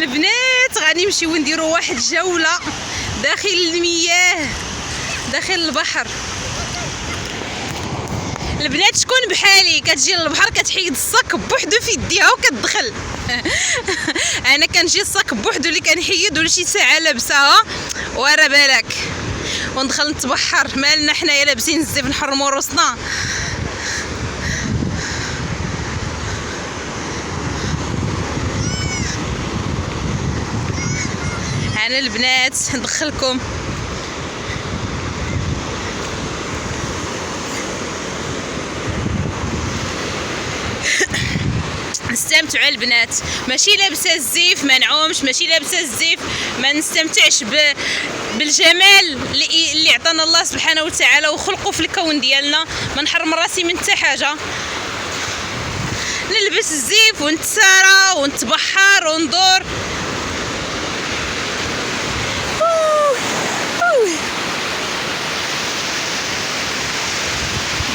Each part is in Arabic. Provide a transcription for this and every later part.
البنات غادي نمشيو نديرو واحد جولة داخل المياه، داخل البحر. البنات شكون بحالي كتجي للبحر كتحيد الصاك بوحدو في يديها وكتدخل. انا كنجي الصاك بوحدو اللي كنحيد ولا شي ساعه لابساها ورا بالك وندخل نتبحر. مالنا حنايا لابسين الزيف نحرمو روسنا. انا البنات ندخلكم. نستمتعوا البنات، ماشي لابسه الزيف ما نعومش، ماشي لابسه الزيف ما نستمتعش بالجمال اللي عطانا الله سبحانه وتعالى وخلقه في الكون ديالنا. ما نحرم راسي من حتى حاجه، نلبس الزيف ونتسارى ونتبحر وندور.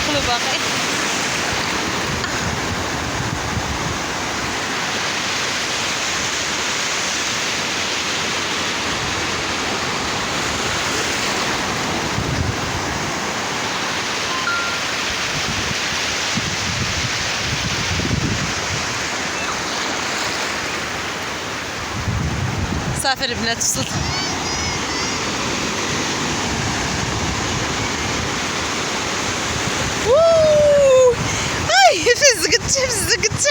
ندخلوا باقي. صافي البنات وصلت. فزقت.